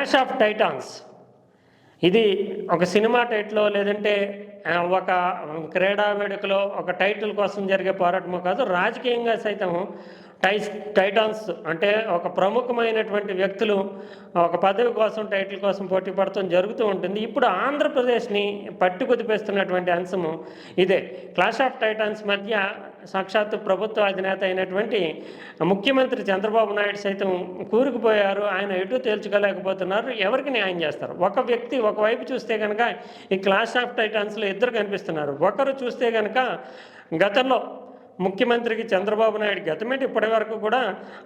Clash of Titans. ఇది ఒక cinema టైటిలో లేదంటే ఒక క్రీడా వేడుకలో ఒక టైటిల్ కోసం జరిగే పోరాటమో కాదు, రాజకీయంగా సైతం టైటాన్స్ అంటే ఒక ప్రముఖమైనటువంటి వ్యక్తులు ఒక పదవి కోసం టైటిల్ కోసం పోటీ పడటం జరుగుతూ ఉంటుంది. ఇప్పుడు ఆంధ్రప్రదేశ్ని పట్టి కుదిపేస్తున్నటువంటి అంశము ఇదే. క్లాష్ ఆఫ్ టైటాన్స్ మధ్య సాక్షాత్తు ప్రభుత్వ అధినేత అయినటువంటి ముఖ్యమంత్రి చంద్రబాబు నాయుడు సైతం కూరుకుపోయారు. ఆయన ఎటు తేల్చుకోలేకపోతున్నారు. ఎవరికి న్యాయం చేస్తారు? ఒక వ్యక్తి ఒకవైపు చూస్తే కనుక ఈ క్లాష్ ఆఫ్ టైటాన్స్లో ఇద్దరు కనిపిస్తున్నారు. ఒకరు చూస్తే కనుక గతంలో ముఖ్యమంత్రికి చంద్రబాబు నాయుడు గతమేటి ఇప్పటి వరకు కూడా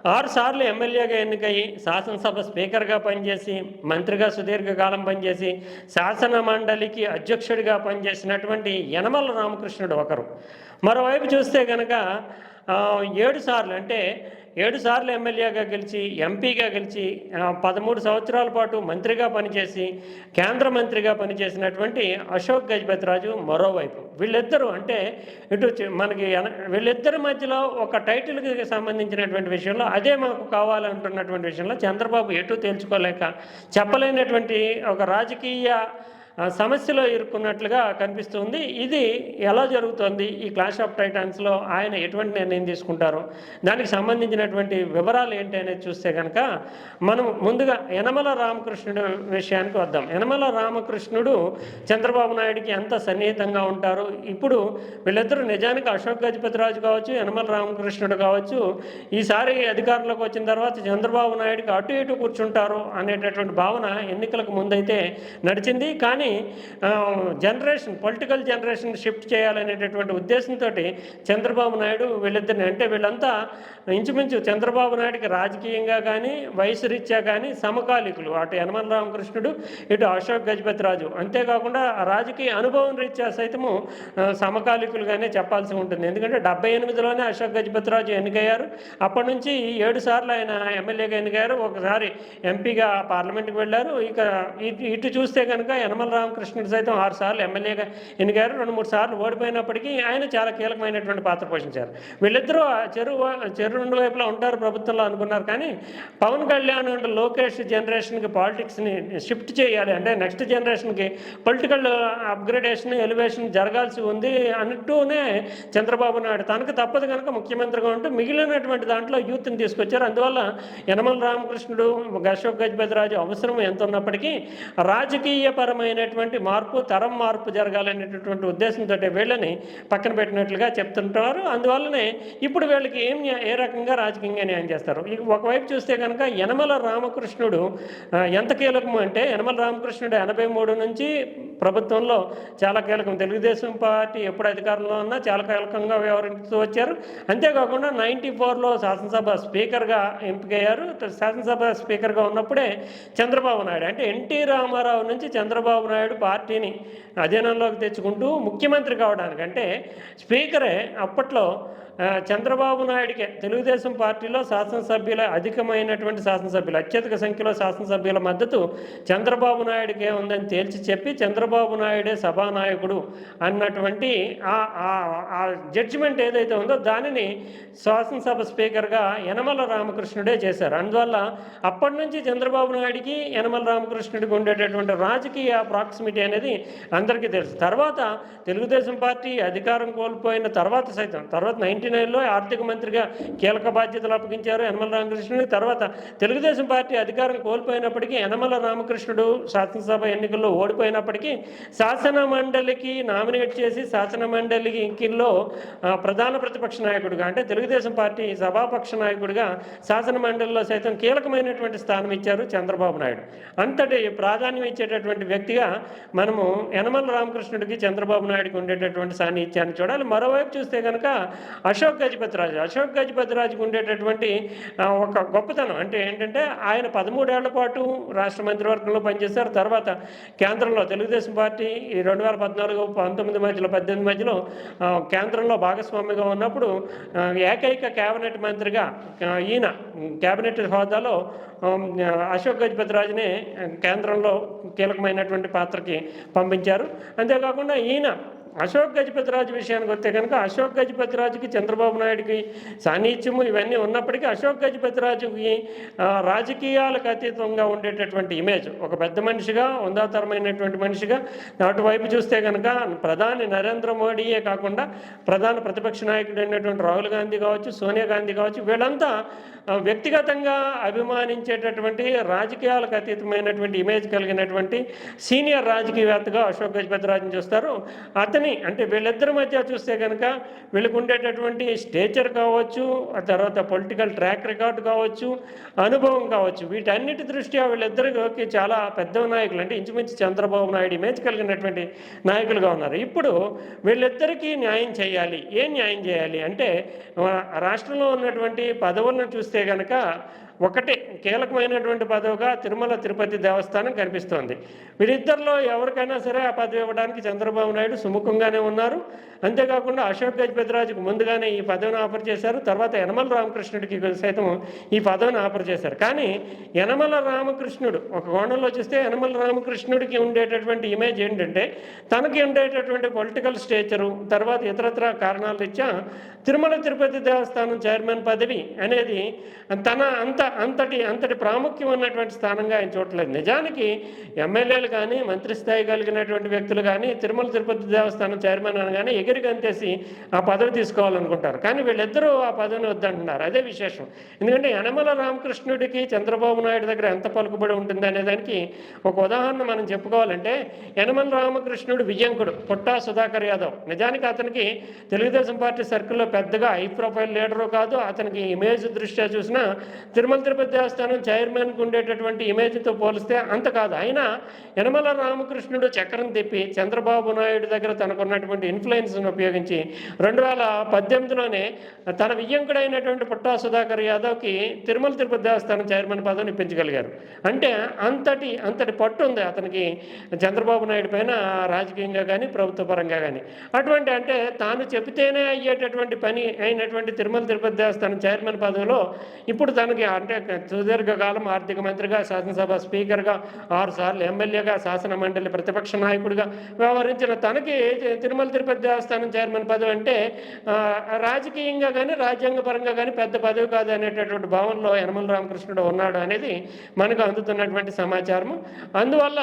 6 సార్లు ఎమ్మెల్యేగా ఎన్నికయ్యి శాసనసభ స్పీకర్గా పనిచేసి మంత్రిగా సుదీర్ఘకాలం పనిచేసి శాసన మండలికి అధ్యక్షుడిగా పనిచేసినటువంటి యనమల రామకృష్ణుడు ఒకరు. మరోవైపు చూస్తే కనుక 7 సార్లు అంటే 7 సార్లు ఎమ్మెల్యేగా గెలిచి ఎంపీగా గెలిచి 13 సంవత్సరాల పాటు మంత్రిగా పనిచేసి కేంద్ర మంత్రిగా పనిచేసినటువంటి అశోక్ గజపతిరాజు మరోవైపు. వీళ్ళిద్దరూ అంటే ఇటు మనకి వీళ్ళిద్దరి మధ్యలో ఒక టైటిల్కి సంబంధించినటువంటి విషయంలో అదే మాకు కావాలంటున్నటువంటి విషయంలో చంద్రబాబు ఎటు తేల్చుకోలేక చెప్పలేనటువంటి ఒక రాజకీయ సమస్యలో ఇరుక్కున్నట్లుగా కనిపిస్తుంది. ఇది ఎలా జరుగుతుంది? ఈ క్లాష్ ఆఫ్ టైటాన్స్లో ఆయన ఎటువంటి నిర్ణయం తీసుకుంటారు, దానికి సంబంధించినటువంటి వివరాలు ఏంటి అనేది చూస్తే కనుక మనం ముందుగా యనమల రామకృష్ణుడు విషయానికి వద్దాం. యనమల రామకృష్ణుడు చంద్రబాబు నాయుడికి ఎంత సన్నిహితంగా ఉంటారు. ఇప్పుడు వీళ్ళిద్దరూ నిజానికి అశోక్ గజపతిరాజు కావచ్చు, యనమల రామకృష్ణుడు కావచ్చు, ఈసారి అధికారంలోకి వచ్చిన తర్వాత చంద్రబాబు నాయుడికి అటు ఇటు కూర్చుంటారు అనేటటువంటి భావన ఎన్నికలకు ముందైతే నడిచింది. కానీ పొలిటికల్ జనరేషన్ షిఫ్ట్ చేయాలనేటటువంటి ఉద్దేశంతో చంద్రబాబు నాయుడు వీళ్ళిద్దరిని అంటే వీళ్ళంతా ఇంచుమించు చంద్రబాబు నాయుడికి రాజకీయంగా కానీ వయసు రీత్యా కానీ సమకాలికులు. అటు యనమల రామకృష్ణుడు, ఇటు అశోక్ గజపతిరాజు. అంతేకాకుండా రాజకీయ అనుభవం రీత్యా సైతము సమకాలికులుగానే చెప్పాల్సి ఉంటుంది. ఎందుకంటే 78లోనే అశోక్ గజపతిరాజు ఎన్నికయ్యారు. అప్పటి నుంచి 7 సార్లు ఆయన ఎమ్మెల్యేగా ఎన్నికయ్యారు. ఒకసారి ఎంపీగా పార్లమెంట్కి వెళ్ళారు. ఇక ఇటు చూస్తే కనుక యనమల రామకృష్ణుడు సైతం 6 సార్లు ఎమ్మెల్యేగా ఎన్నికయ్యారు. 2-3 సార్లు ఓడిపోయినప్పటికీ ఆయన చాలా కీలకమైనటువంటి పాత్ర పోషించారు. వీళ్ళిద్దరూ చెరు రెండు వైపులా ఉంటారు ప్రభుత్వంలో అనుకున్నారు. కానీ పవన్ కళ్యాణ్ అండ్ లోకేష్ జనరేషన్కి పాలిటిక్స్ని షిఫ్ట్ చేయాలి అంటే నెక్స్ట్ జనరేషన్కి పొలిటికల్ అప్గ్రేడేషన్ ఎలివేషన్ జరగాల్సి ఉంది అన్నట్టునే చంద్రబాబు నాయుడు తనకు తప్పదు కనుక ముఖ్యమంత్రిగా ఉంటూ మిగిలినటువంటి దాంట్లో యూత్ని తీసుకొచ్చారు. అందువల్ల యనమల రామకృష్ణుడు, అశోక్ గజపతిరాజు అవసరం ఎంత ఉన్నప్పటికీ రాజకీయపరమైనటువంటి తరం మార్పు జరగాలనేటటువంటి ఉద్దేశంతో వీళ్ళని పక్కన పెట్టినట్లుగా చెప్తుంటారు. అందువల్లనే ఇప్పుడు వీళ్ళకి ఏ రకంగా రాజకీయంగా న్యాయం చేస్తారు. ఒకవైపు చూస్తే కనుక యనమల రామకృష్ణుడు ఎంత కీలకము అంటే యనమల రామకృష్ణుడు 83 నుంచి ప్రభుత్వంలో చాలా కీలకం. తెలుగుదేశం పార్టీ ఎప్పుడు అధికారంలో ఉన్నా చాలా కీలకంగా వ్యవహరిస్తూ వచ్చారు. అంతేకాకుండా 94లో శాసనసభ స్పీకర్గా ఎంపికయ్యారు. శాసనసభ స్పీకర్గా ఉన్నప్పుడే చంద్రబాబు నాయుడు అంటే ఎన్టీ రామారావు నుంచి చంద్రబాబు నాయుడు పార్టీని అధీనంలోకి తెచ్చుకుంటూ ముఖ్యమంత్రి కావడానికి అంటే స్పీకరే అప్పట్లో చంద్రబాబు నాయుడికే తెలుగుదేశం పార్టీలో అధికమైనటువంటి శాసనసభ్యులు అత్యధిక సంఖ్యలో శాసనసభ్యుల మద్దతు చంద్రబాబు నాయుడికే ఉందని తేల్చి చెప్పి చంద్రబాబు నాయుడే సభానాయకుడు అన్నటువంటి ఆ జడ్జిమెంట్ ఏదైతే ఉందో దానిని శాసనసభ స్పీకర్గా యనమల రామకృష్ణుడే చేశారు. అందువల్ల అప్పటి నుంచి చంద్రబాబు నాయుడికి యనమల రామకృష్ణుడికి ఉండేటటువంటి రాజకీయ ప్రాక్సిమిటీ అనేది అందరికీ తెలుసు. తర్వాత తెలుగుదేశం పార్టీ అధికారం కోల్పోయిన తర్వాత 99లో ఆర్థిక మంత్రిగా కీలక బాధ్యతలు అప్పగించారు యనమల రామకృష్ణుడికి. తర్వాత తెలుగుదేశం పార్టీ అధికారం కోల్పోయినప్పటికీ యనమల రామకృష్ణుడు శాసనసభ ఎన్నికల్లో ఓడిపోయినప్పటికీ శాసన మండలికి నామినేట్ చేసి శాసన మండలికి ఎన్నికల్లో ప్రధాన ప్రతిపక్ష నాయకుడిగా అంటే తెలుగుదేశం పార్టీ సభాపక్ష నాయకుడిగా శాసన మండలిలో సైతం కీలకమైనటువంటి స్థానం ఇచ్చారు చంద్రబాబు నాయుడు. అంతటి ప్రాధాన్యం ఇచ్చేటటువంటి వ్యక్తిగా మనము యనమల రామకృష్ణుడికి చంద్రబాబు నాయుడికి ఉండేటటువంటి సాన్నిధ్యాన్ని చూడాలి. మరోవైపు చూస్తే కనుక అశోక్ గజపతిరాజుకు ఉండేటటువంటి ఒక గొప్పతనం అంటే ఏంటంటే ఆయన 13 ఏళ్ల పాటు రాష్ట్ర మంత్రివర్గంలో పనిచేశారు. తర్వాత కేంద్రంలో తెలుగుదేశం పార్టీ 2014-19 మధ్యలో 18 మధ్యలో కేంద్రంలో భాగస్వామిగా ఉన్నప్పుడు ఏకైక కేబినెట్ మంత్రిగా ఈయన కేబినెట్ హోదాలో అశోక్ గజపతిరాజునే కేంద్రంలో కీలకమైనటువంటి పాత్రకి పంపించారు. అంతేకాకుండా ఈయన అశోక్ గజపతిరాజు విషయానికి వస్తే కనుక అశోక్ గజపతిరాజుకి చంద్రబాబు నాయుడికి సాన్నిధ్యము ఇవన్నీ ఉన్నప్పటికీ అశోక్ గజపతిరాజుకి రాజకీయాలకు అతీతంగా ఉండేటటువంటి ఇమేజ్, ఒక పెద్ద మనిషిగా, ఉందాతరమైనటువంటి మనిషిగా, అటువైపు చూస్తే కనుక ప్రధాని నరేంద్ర మోడీయే కాకుండా ప్రధాన ప్రతిపక్ష నాయకుడు అయినటువంటి రాహుల్ గాంధీ కావచ్చు, సోనియా గాంధీ కావచ్చు, వీళ్ళంతా వ్యక్తిగతంగా అభిమానించేటటువంటి రాజకీయాలకు అతీతమైనటువంటి ఇమేజ్ కలిగినటువంటి సీనియర్ రాజకీయవేత్తగా అశోక్ గజపతిరాజుని చూస్తారు. అతని అంటే వీళ్ళిద్దరి మధ్య చూస్తే కనుక వీళ్ళకు ఉండేటటువంటి స్టేచర్ కావచ్చు, ఆ తర్వాత పొలిటికల్ ట్రాక్ రికార్డు కావచ్చు, అనుభవం కావచ్చు, వీటన్నిటి దృష్ట్యా వీళ్ళిద్దరికి చాలా పెద్ద నాయకులు, అంటే ఇంచుమించు చంద్రబాబు నాయుడు ఇమేజ్ కలిగినటువంటి నాయకులుగా ఉన్నారు. ఇప్పుడు వీళ్ళిద్దరికీ న్యాయం చేయాలి. ఏం న్యాయం చేయాలి అంటే రాష్ట్రంలో ఉన్నటువంటి పదవులను చూస్తే కనుక ఒకటే కీలకమైనటువంటి పదవిగా తిరుమల తిరుపతి దేవస్థానం కనిపిస్తోంది. వీరిద్దరిలో ఎవరికైనా సరే ఆ పదవి ఇవ్వడానికి చంద్రబాబు నాయుడు సుముఖంగానే ఉన్నారు. అంతేకాకుండా అశోక్ గజపతిరాజుకు ముందుగానే ఈ పదవిని ఆఫర్ చేశారు. తర్వాత యనమల రామకృష్ణుడికి సైతం ఈ పదవిని ఆఫర్ చేశారు. కానీ యనమల రామకృష్ణుడు ఒక కోణంలో చూస్తే యనమల రామకృష్ణుడికి ఉండేటటువంటి ఇమేజ్ ఏంటంటే తనకి ఉండేటటువంటి పొలిటికల్ స్టేచరు, తర్వాత ఇతరత్ర కారణాల రీత్యా తిరుమల తిరుపతి దేవస్థానం చైర్మన్ పదవి అనేది తన అంతటి ప్రాముఖ్యం ఉన్నటువంటి స్థానంగా ఆయన చూడలేదు. నిజానికి ఎమ్మెల్యేలు కానీ మంత్రి స్థాయి కలిగినటువంటి వ్యక్తులు కానీ తిరుమల తిరుపతి దేవస్థానం చైర్మన్ అనగానే ఎగిరి గంతేసి ఆ పదవి తీసుకోవాలనుకుంటారు. కానీ వీళ్ళిద్దరూ ఆ పదవిని వద్దంటున్నారు. అదే విశేషం. ఎందుకంటే యనమల రామకృష్ణుడికి చంద్రబాబు నాయుడు దగ్గర ఎంత పలుకుబడి ఉంటుంది అనే దానికి ఒక ఉదాహరణ మనం చెప్పుకోవాలంటే యనమల రామకృష్ణుడు విజయంకుడు పుట్టా సుధాకర్ యాదవ్. నిజానికి అతనికి తెలుగుదేశం పార్టీ సర్కిల్లో పెద్దగా హై ప్రొఫైల్ లీడరు కాదు. అతనికి ఇమేజ్ దృష్ట్యా చూసినా తిరుమల తిరుపతి దేవస్థానం చైర్మన్కి ఉండేటటువంటి ఇమేజ్తో పోలిస్తే అంత కాదు. అయినా యనమల రామకృష్ణుడు చక్రం తిప్పి చంద్రబాబు నాయుడు దగ్గర తనకున్నటువంటి ఇన్ఫ్లుయెన్స్ను ఉపయోగించి 2018లోనే తన వియ్యంకుడైనటువంటి పుట్టా సుధాకర్ యాదవ్కి తిరుమల తిరుపతి దేవస్థానం చైర్మన్ పదవిని ఇప్పించగలిగారు. అంటే అంతటి పట్టు ఉంది అతనికి చంద్రబాబు నాయుడు పైన రాజకీయంగా కానీ ప్రభుత్వ పరంగా కానీ. అటువంటి అంటే తాను చెబితేనే అయ్యేటటువంటి పని అయినటువంటి తిరుమల తిరుపతి దేవస్థానం చైర్మన్ పదవిలో ఇప్పుడు తనకి అంటే సుదీర్ఘకాలం ఆర్థిక మంత్రిగా, శాసనసభ స్పీకర్గా, 6 సార్లు ఎమ్మెల్యేగా, శాసన మండలి ప్రతిపక్ష నాయకుడిగా వ్యవహరించిన తనకి తిరుమల తిరుపతి దేవస్థానం చైర్మన్ పదవి అంటే రాజకీయంగా కానీ రాజ్యాంగపరంగా కానీ పెద్ద పదవి కాదు అనేటటువంటి భావనలో యనమల రామకృష్ణుడు ఉన్నాడు అనేది మనకు అందుతున్నటువంటి సమాచారము. అందువల్ల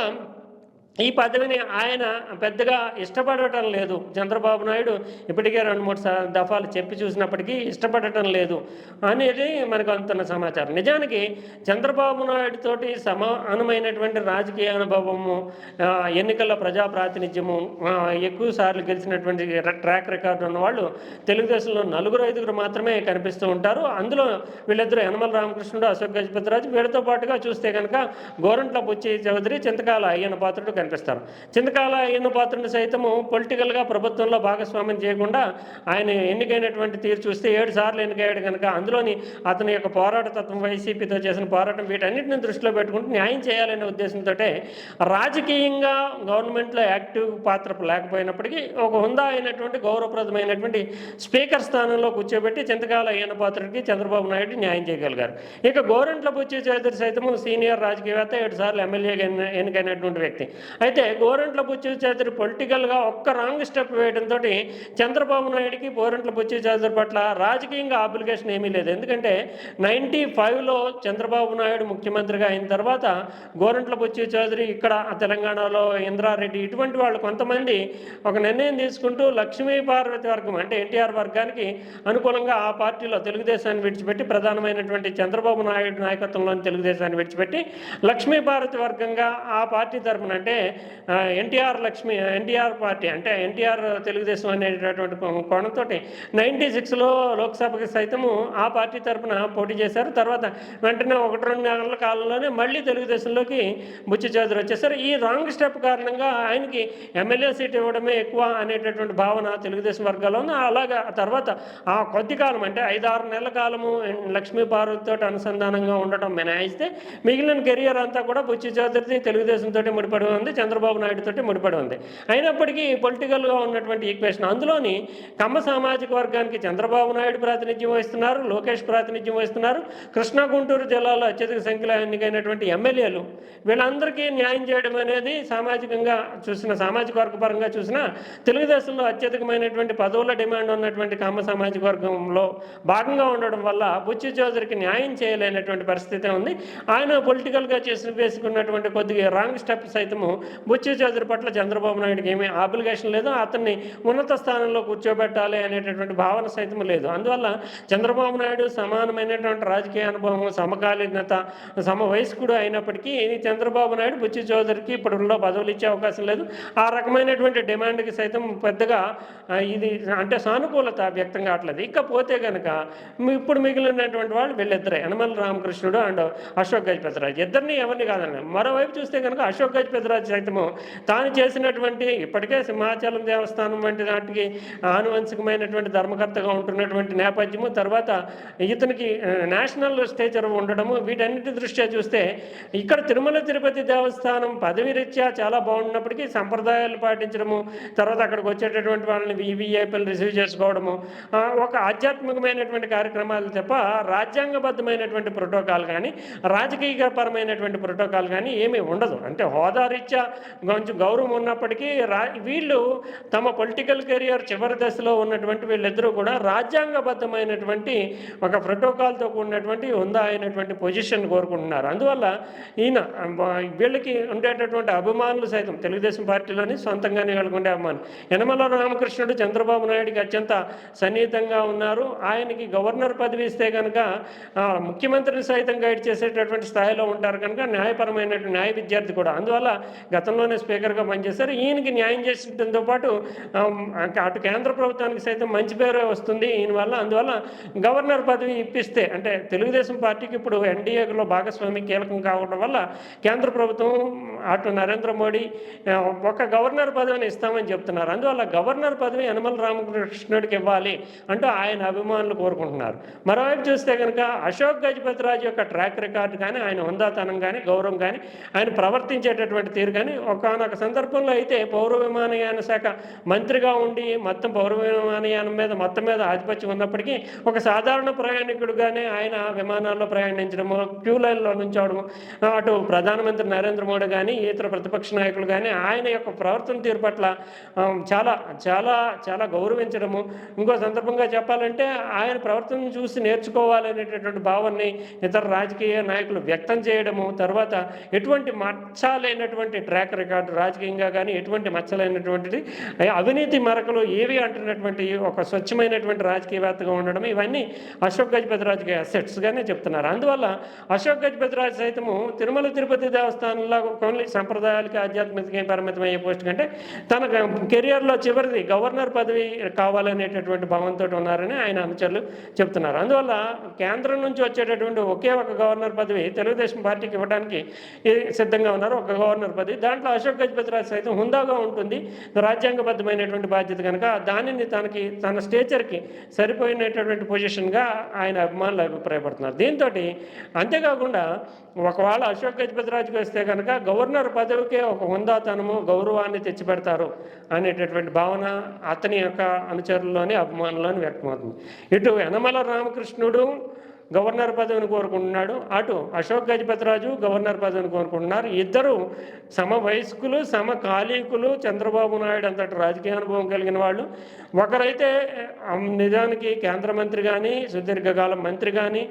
ఈ పదవిని ఆయన పెద్దగా ఇష్టపడటం లేదు. చంద్రబాబు నాయుడు ఇప్పటికే 2-3 దఫాలు చెప్పి చూసినప్పటికీ ఇష్టపడటం లేదు అనేది మనకు అందుతున్న సమాచారం. నిజానికి చంద్రబాబు నాయుడుతోటి సమానమైనటువంటి రాజకీయ అనుభవము, ఎన్నికల్లో ప్రజాప్రాతినిధ్యము, ఎక్కువ సార్లు గెలిచినటువంటి ట్రాక్ రికార్డు ఉన్నవాళ్ళు తెలుగుదేశంలో 4-5 మాత్రమే కనిపిస్తూ ఉంటారు. అందులో వీళ్ళిద్దరూ యనమల రామకృష్ణుడు, అశోక్ గజపతిరాజు. వీళ్ళతో పాటుగా చూస్తే కనుక గోరంట్ల బుచ్చి చౌదరి, చింతకాల అయ్యన్న పాత్రుడు కనిపిస్తారు. చింతకాల అయ్యన్న పాత్రుడిని సైతము పొలిటికల్గా ప్రభుత్వంలో భాగస్వామ్యం చేయకుండా ఆయన ఎన్నికైనటువంటి తీరు చూస్తే 7 సార్లు ఎన్నికయ్యాడు కనుక అందులోని అతని యొక్క పోరాట తత్వం, వైసీపీతో చేసిన పోరాటం, వీటన్నిటిని దృష్టిలో పెట్టుకుంటూ న్యాయం చేయాలనే ఉద్దేశంతో రాజకీయంగా గవర్నమెంట్లో యాక్టివ్ పాత్ర లేకపోయినప్పటికీ ఒక హుందా అయినటువంటి గౌరవప్రదమైనటువంటి స్పీకర్ స్థానంలో కూర్చోబెట్టి చింతకాల అయ్యన్న పాత్రుడికి చంద్రబాబు నాయుడు న్యాయం చేయగలిగారు. ఇక గోరంట్ల బుచ్చి చౌదరి సైతము సీనియర్ రాజకీయవేత్త, 7 సార్లు ఎమ్మెల్యేగా ఎన్నికైనటువంటి వ్యక్తి. అయితే గోరంట్ల బుచ్చి చౌదరి పొలిటికల్గా ఒక్క రాంగ్ స్టెప్ వేయడంతో చంద్రబాబు నాయుడికి గోరంట్ల బుచ్చి చౌదరి పట్ల రాజకీయంగా అప్లికేషన్ ఏమీ లేదు. ఎందుకంటే 95లో చంద్రబాబు నాయుడు ముఖ్యమంత్రిగా అయిన తర్వాత గోరంట్ల బుచ్చి చౌదరి ఇక్కడ తెలంగాణలో ఇంద్రారెడ్డి ఇటువంటి వాళ్ళు కొంతమంది ఒక నిర్ణయం తీసుకుంటూ లక్ష్మీపార్వతి వర్గం అంటే ఎన్టీఆర్ వర్గానికి అనుకూలంగా ఆ పార్టీలో తెలుగుదేశాన్ని విడిచిపెట్టి ప్రధానమైనటువంటి చంద్రబాబు నాయుడు నాయకత్వంలోని తెలుగుదేశాన్ని విడిచిపెట్టి లక్ష్మీపార్వతి వర్గంగా ఆ పార్టీ తరఫున అంటే ఎన్టీఆర్ పార్టీ అంటే ఎన్టీఆర్ తెలుగుదేశం అనేటటువంటి కోణంతో 96లో లోక్సభకి సైతము ఆ పార్టీ తరఫున పోటీ చేశారు. తర్వాత వెంటనే 1-2 నెలల కాలంలోనే మళ్ళీ తెలుగుదేశంలోకి బుచ్చి చౌదరి వచ్చేసారు. ఈ రాంగ్ స్టెప్ కారణంగా ఆయనకి ఎమ్మెల్యే సీట్ ఇవ్వడమే ఎక్కువ అనేటటువంటి భావన తెలుగుదేశం వర్గాల్లో ఉంది. అలాగా తర్వాత ఆ కొద్ది కాలం అంటే 5-6 నెలల కాలము లక్ష్మీపార్వతితో అనుసంధానంగా ఉండటం మినహాయిస్తే మిగిలిన కెరియర్ అంతా కూడా బుచ్చి చౌదరిది తెలుగుదేశంతో ముడిపడి ఉంది. అంటే చంద్రబాబు నాయుడు తోటి ముడిపడి ఉంది. అయినప్పటికీ పొలిటికల్గా ఉన్నటువంటి ఈక్వేషన్ అందులోని కమ్మ సామాజిక వర్గానికి చంద్రబాబు నాయుడు ప్రాతినిధ్యం వహిస్తున్నారు, లోకేష్ ప్రాతినిధ్యం వహిస్తున్నారు, కృష్ణా గుంటూరు జిల్లాలో అత్యధిక సంఖ్యలో ఎన్నికైనటువంటి ఎమ్మెల్యేలు, వీళ్ళందరికీ న్యాయం చేయడం అనేది సామాజికంగా చూసిన, సామాజిక వర్గ పరంగా చూసినా తెలుగుదేశంలో అత్యధికమైనటువంటి పదవుల డిమాండ్ ఉన్నటువంటి కమ్మ సామాజిక వర్గంలో భాగంగా ఉండడం వల్ల బుచ్చి చౌదరికి న్యాయం చేయలేనటువంటి పరిస్థితి ఉంది. ఆయన పొలిటికల్గా చేసి వేసుకున్నటువంటి కొద్దిగా రాంగ్ స్టెప్ సైతము బుచ్చి చౌదరి పట్ల చంద్రబాబు నాయుడుకి ఏమీ ఆబ్లిగేషన్ లేదు, అతన్ని ఉన్నత స్థానంలో కూర్చోబెట్టాలి అనేటటువంటి భావన సైతం లేదు. అందువల్ల చంద్రబాబు నాయుడు సమానమైనటువంటి రాజకీయ అనుభవం, సమకాలీనత, సమవయస్కుడు అయినప్పటికీ చంద్రబాబు నాయుడు బుచ్చి చౌదరికి ఇప్పటిలో పదవులు ఇచ్చే అవకాశం లేదు. ఆ రకమైనటువంటి డిమాండ్కి సైతం పెద్దగా ఇది అంటే సానుకూలత వ్యక్తం కావట్లేదు. ఇకపోతే కనుక ఇప్పుడు మిగిలినటువంటి వాళ్ళు వీళ్ళిద్దరే, యనమల రామకృష్ణుడు అండ్ అశోక్ గజపతిరాజు, ఇద్దరిని ఎవరిని కాదండి. మరోవైపు చూస్తే కనుక అశోక్ గజపతిరాజు సైతము తాను చేసినటువంటి ఇప్పటికే సింహాచలం దేవస్థానం వంటి నాటికి ఆనువంశికమైనటువంటి ధర్మకర్తగా ఉంటున్నటువంటి నేపథ్యము, తర్వాత ఇతనికి నేషనల్ స్టేచర్ ఉండడము, వీటన్నిటి దృష్ట్యా చూస్తే ఇక్కడ తిరుమల తిరుపతి దేవస్థానం పదవి రీత్యా చాలా బాగున్నప్పటికీ సంప్రదాయాలు పాటించడము, తర్వాత అక్కడికి వచ్చేటటువంటి వాళ్ళని వివిఐపీలు రిసీవ్ చేసుకోవడము, ఒక ఆధ్యాత్మికమైనటువంటి కార్యక్రమాలు తప్ప రాజ్యాంగబద్ధమైనటువంటి ప్రోటోకాల్ కానీ రాజకీయపరమైనటువంటి ప్రోటోకాల్ కానీ ఏమీ ఉండదు. అంటే హోదా రీత్యా కొంచెం గౌరవం ఉన్నప్పటికీ వీళ్ళు తమ పొలిటికల్ కెరియర్ చివరి దశలో ఉన్నటువంటి వీళ్ళిద్దరూ కూడా రాజ్యాంగబద్ధమైనటువంటి ఒక ప్రోటోకాల్తో కూడినటువంటి ఉందా అయినటువంటి పొజిషన్ కోరుకుంటున్నారు. అందువల్ల ఈయన వీళ్ళకి ఉండేటటువంటి అభిమానులు సైతం తెలుగుదేశం పార్టీలోని సొంతంగానే వీళ్ళకు ఉండే అభిమానులు. యనమల రామకృష్ణుడు చంద్రబాబు నాయుడికి అత్యంత సన్నిహితంగా ఉన్నారు. ఆయనకి గవర్నర్ పదవి ఇస్తే కనుక ముఖ్యమంత్రిని సైతం గైడ్ చేసేటటువంటి స్థాయిలో ఉంటారు కనుక న్యాయపరమైనటువంటి న్యాయ విద్యార్థి కూడా. అందువల్ల గతంలోనే స్పీకర్గా పనిచేశారు. ఈయనకి న్యాయం చేసడంతో పాటు అటు కేంద్ర ప్రభుత్వానికి సైతం మంచి పేరు వస్తుంది ఈయన వల్ల. అందువల్ల గవర్నర్ పదవి ఇప్పిస్తే, అంటే తెలుగుదేశం పార్టీకి ఇప్పుడు ఎన్డీఏలో భాగస్వామి కీలకం కావడం వల్ల కేంద్ర ప్రభుత్వం అటు నరేంద్ర మోడీ ఒక గవర్నర్ పదవిని ఇస్తామని చెప్తున్నారు. అందువల్ల గవర్నర్ పదవి యనమల రామకృష్ణుడికి ఇవ్వాలి అంటూ ఆయన అభిమానులు కోరుకుంటున్నారు. మరోవైపు చూస్తే కనుక అశోక్ గజపతిరాజు యొక్క ట్రాక్ రికార్డు కానీ, ఆయన హుందాతనం కానీ, గౌరవం కానీ, ఆయన ప్రవర్తించేటటువంటి తీరు కానీ, ఒకనొక సందర్భంలో అయితే పౌర విమానయాన శాఖ మంత్రిగా ఉండి మొత్తం పౌర విమానయానం మీద మొత్తం మీద ఆధిపత్యం ఉన్నప్పటికీ ఒక సాధారణ ప్రయాణికుడుగానే ఆయన విమానాల్లో ప్రయాణించడము, క్యూ లైన్లో నుంచోవడము, అటు ప్రధానమంత్రి నరేంద్ర మోడీ కానీ ఇతర ప్రతిపక్ష నాయకులు కానీ ఆయన యొక్క ప్రవర్తన తీరు పట్ల చాలా చాలా చాలా గౌరవించడము. ఇంకో సందర్భంగా చెప్పాలంటే ఆయన ప్రవర్తనను చూసి నేర్చుకోవాలనేటటువంటి భావాన్ని ఇతర రాజకీయ నాయకులు వ్యక్తం చేయడము, తర్వాత ఎటువంటి మచ్చలేనటువంటి ట్రాక్ రికార్డు రాజకీయంగా కానీ ఎటువంటి మచ్చలేనటువంటిది అవినీతి మరకలు ఏవి అంటున్నటువంటి ఒక స్వచ్ఛమైనటువంటి రాజకీయవేత్తగా ఉండడం, ఇవన్నీ అశోక్ గజపతిరాజుకి అసెట్స్గానే చెప్తున్నారు. అందువల్ల అశోక్ గజపతిరాజు సైతము తిరుమల తిరుపతి దేవస్థానంలో కొన్ని సంప్రదాయాలకి ఆధ్యాత్మిక పరిమితమయ్యే పోస్ట్ కంటే తన కెరియర్లో చివరిది గవర్నర్ పదవి కావాలనేటటువంటి భావంతో ఉన్నారని ఆయన అనుచరులు చెప్తున్నారు. అందువల్ల కేంద్రం నుంచి వచ్చేటటువంటి ఒకే ఒక గవర్నర్ పదవి తెలుగుదేశం పార్టీకి ఇవ్వడానికి సిద్ధంగా ఉన్నారు, ఒక గవర్నర్ పదవి. దాంట్లో అశోక్ గజపతిరాజు సైతం హుందాగా ఉంటుంది, రాజ్యాంగబద్ధమైనటువంటి బాధ్యత కనుక దానిని తన స్టేచర్కి సరిపోయినటువంటి పొజిషన్గా ఆయన అభిమానులు అభిప్రాయపడుతున్నారు. దీంతో అంతేకాకుండా ఒకవేళ అశోక్ గజపతిరాజుకి వస్తే కనుక గవర్నర్ పదవికే ఒక హుందాతనము, గౌరవాన్ని తెచ్చిపెడతారు అనేటటువంటి భావన అతని యొక్క అనుచరుల్లోని అభిమానుల్లోని వ్యక్తమవుతుంది. ఇటు యనమల రామకృష్ణుడు గవర్నర్ పదవిని కోరుకుంటున్నాడు, అటు అశోక్ గజపతిరాజు గవర్నర్ పదవిని కోరుకుంటున్నారు. ఇద్దరు సమవయస్కులు, సమకాలీకులు, చంద్రబాబు నాయుడు అంతటి రాజకీయ అనుభవం కలిగిన వాళ్ళు. ఒకరైతే నిజానికి కేంద్ర మంత్రి కానీ, సుదీర్ఘకాలం మంత్రి కానీ,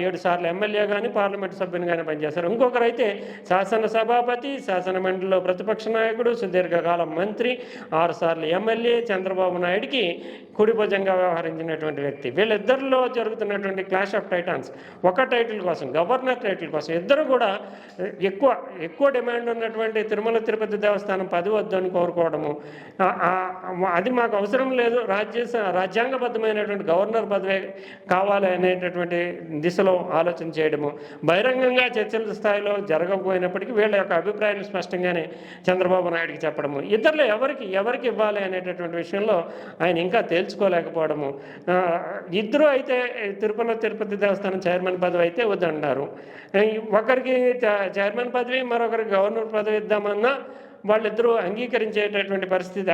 7 సార్లు ఎమ్మెల్యే కానీ, పార్లమెంటు సభ్యుని కానీ పనిచేస్తారు. ఇంకొకరైతే శాసన సభాపతి, శాసన మండలిలో ప్రతిపక్ష నాయకుడు, సుదీర్ఘకాలం మంత్రి, 6 సార్లు ఎమ్మెల్యే, చంద్రబాబు నాయుడికి కుడిభుజంగా వ్యవహరించినటువంటి వ్యక్తి. వీళ్ళిద్దరిలో జరుగుతున్నటువంటి క్లాష్ ఆఫ్ టైటాన్స్, ఒక టైటిల్ కోసం, గవర్నర్ టైటిల్ కోసం ఇద్దరు కూడా ఎక్కువ డిమాండ్ ఉన్నటువంటి తిరుమల తిరుపతి దేవస్థానం పదవి వద్దని కోరుకోవడము, అది మాకు అవసరం లేదు, రాజ్యాంగబద్ధమైనటువంటి గవర్నర్ పదవి కావాలి అనేటటువంటి దిశలో ఆలోచన చేయడము, బహిరంగంగా చర్చల స్థాయిలో జరగకపోయినప్పటికీ వీళ్ళ యొక్క అభిప్రాయాన్ని స్పష్టంగానే చంద్రబాబు నాయుడికి చెప్పడము, ఇద్దరులో ఎవరికి ఇవ్వాలి అనేటటువంటి విషయంలో ఆయన ఇంకా తేల్చుకోలేకపోవడము. ఇద్దరు అయితే తిరుపతి తిరుపతి దేవస్థానం చైర్మన్ పదవి అయితే వద్దన్నారు. ఒకరికి చైర్మన్ పదవి, మరొకరికి గవర్నర్ పదవి ఇద్దామన్నా వాళ్ళిద్దరూ అంగీకరించేటటువంటి పరిస్థితి,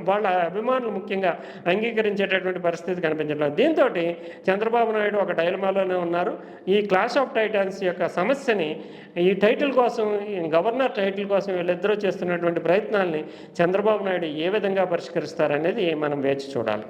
వాళ్ళ అభిమానులు ముఖ్యంగా అంగీకరించేటటువంటి పరిస్థితి కనిపించట్లేదు. దీంతో చంద్రబాబు నాయుడు ఒక డైలమాలోనే ఉన్నారు. ఈ క్లాష్ ఆఫ్ టైటన్స్ యొక్క సమస్యని, ఈ టైటిల్ కోసం, ఈ గవర్నర్ టైటిల్ కోసం వీళ్ళిద్దరూ చేస్తున్నటువంటి ప్రయత్నాల్ని చంద్రబాబు నాయుడు ఏ విధంగా పరిష్కరిస్తారనేది మనం వేచి చూడాలి.